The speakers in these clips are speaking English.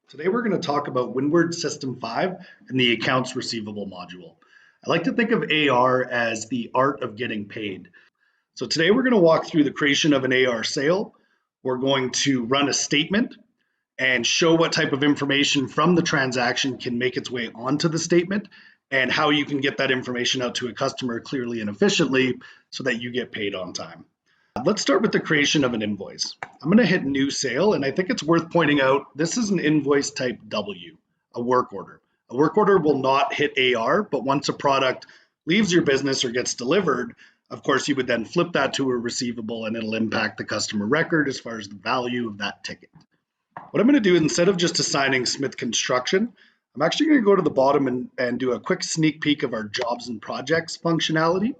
Today we're going to talk about Windward System 5 and the Accounts Receivable module. I like to think of AR as the art of getting paid. So today we're going to walk through the creation of an AR sale. We're going to run a statement and show what type of information from the transaction can make its way onto the statement and how you can get that information out to a customer clearly and efficiently so that you get paid on time. Let's start with the creation of an invoice. I'm going to hit new sale, and I think it's worth pointing out this is an invoice type W, a work order. A work order will not hit AR, but once a product leaves your business or gets delivered, of course, you would then flip that to a receivable and it'll impact the customer record as far as the value of that ticket. What I'm going to do, instead of just assigning Smith Construction, I'm actually going to go to the bottom and do a quick sneak peek of our jobs and projects functionality.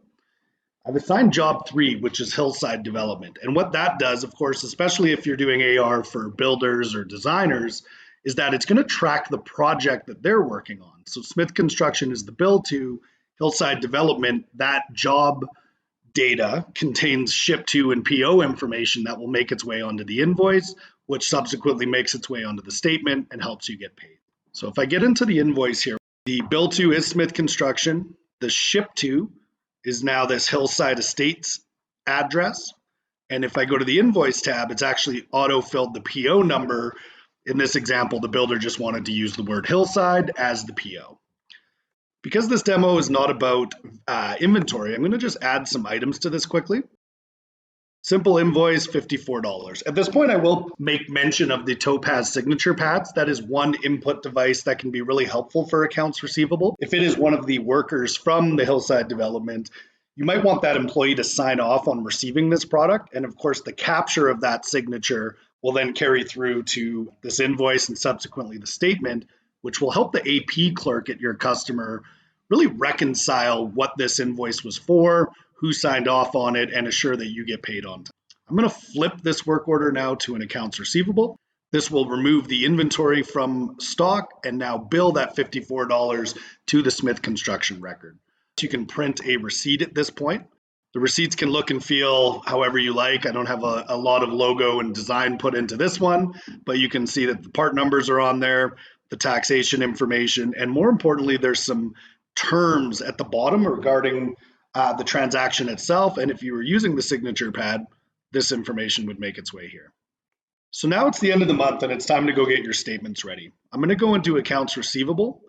I've assigned job 3, which is hillside development. And what that does, of course, especially if you're doing AR for builders or designers, is that it's going to track the project that they're working on. So Smith Construction is the bill to hillside development. That job data contains ship to and PO information that will make its way onto the invoice, which subsequently makes its way onto the statement and helps you get paid. So if I get into the invoice here, the bill to is Smith Construction. The ship to is now this Hillside Estates address. And if I go to the invoice tab, it's actually auto-filled the PO number. In this example, the builder just wanted to use the word Hillside as the PO. Because this demo is not about inventory, I'm going to just add some items to this quickly. Simple invoice, $54. At this point, I will make mention of the Topaz signature pads. That is one input device that can be really helpful for accounts receivable. If it is one of the workers from the Hillside development, you might want that employee to sign off on receiving this product. And of course, the capture of that signature will then carry through to this invoice and subsequently the statement, which will help the AP clerk at your customer really reconcile what this invoice was for, who signed off on it, and assure that you get paid on time. I'm going to flip this work order now to an accounts receivable. This will remove the inventory from stock and now bill that $54 to the Smith Construction record. You can print a receipt at this point. The receipts can look and feel however you like. I don't have a lot of logo and design put into this one, but you can see that the part numbers are on there, the taxation information, and more importantly, there's some terms at the bottom regarding the transaction itself. And if you were using the signature pad, this information would make its way here. So now it's the end of the month and it's time to go get your statements ready. I'm going to go into accounts receivable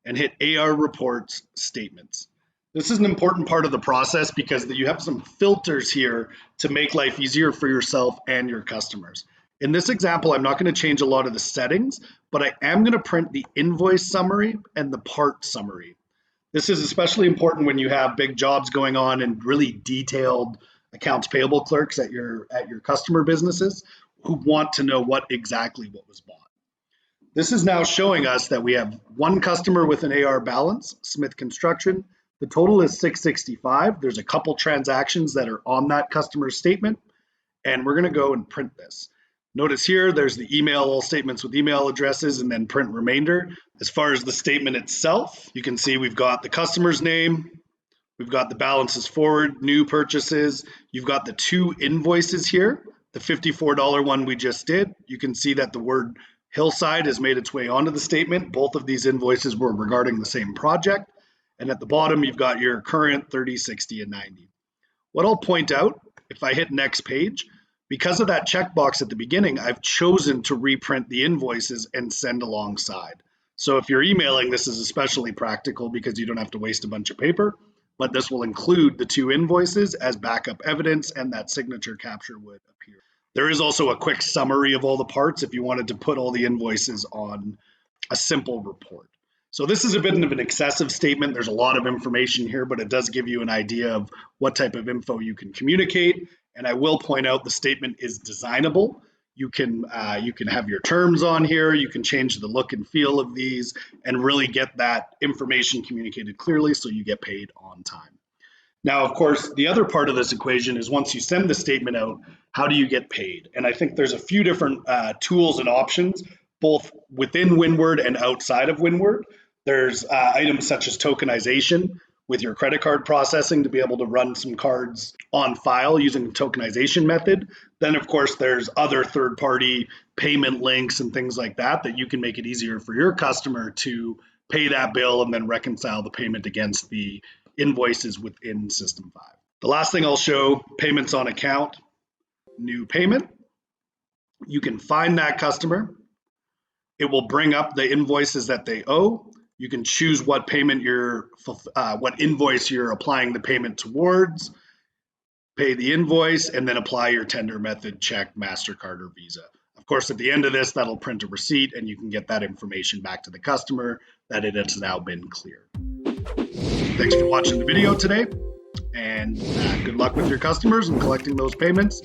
and hit AR reports statements. This is an important part of the process because you have some filters here to make life easier for yourself and your customers. In this example, I'm not going to change a lot of the settings, but I am going to print the invoice summary and the part summary. This is especially important when you have big jobs going on and really detailed accounts payable clerks at your customer businesses who want to know what was bought. This is now showing us that we have one customer with an AR balance, Smith Construction. The total is $665. There's a couple transactions that are on that customer statement, and we're going to go and print this. Notice here, there's the email, all statements with email addresses, and then print remainder. As far as the statement itself, you can see we've got the customer's name, we've got the balances forward, new purchases, you've got the two invoices here, the $54 one we just did. You can see that the word Hillside has made its way onto the statement. Both of these invoices were regarding the same project. And at the bottom, you've got your current 30, 60, and 90. What I'll point out, if I hit next page, because of that checkbox at the beginning, I've chosen to reprint the invoices and send alongside. So if you're emailing, this is especially practical because you don't have to waste a bunch of paper, but this will include the two invoices as backup evidence and that signature capture would appear. There is also a quick summary of all the parts if you wanted to put all the invoices on a simple report. So this is a bit of an excessive statement. There's a lot of information here, but it does give you an idea of what type of info you can communicate. And I will point out the statement is designable. You can have your terms on here. You can change the look and feel of these and really get that information communicated clearly so you get paid on time. Now, of course, the other part of this equation is once you send the statement out, how do you get paid? And I think there's a few different tools and options, both within Windward and outside of Windward. There's items such as tokenization, with your credit card processing to be able to run some cards on file using the tokenization method. Then, of course, there's other third-party payment links and things like that that you can make it easier for your customer to pay that bill and then reconcile the payment against the invoices within System 5. The last thing I'll show, payments on account, new payment. You can find that customer. It will bring up the invoices that they owe. You can choose what payment what invoice you're applying the payment towards, pay the invoice, and then apply your tender method, check, MasterCard, or Visa. Of course, at the end of this, that'll print a receipt and you can get that information back to the customer that it has now been cleared. Thanks for watching the video today, and good luck with your customers and collecting those payments.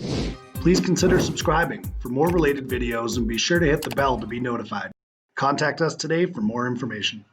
Please consider subscribing for more related videos and be sure to hit the bell to be notified. Contact us today for more information.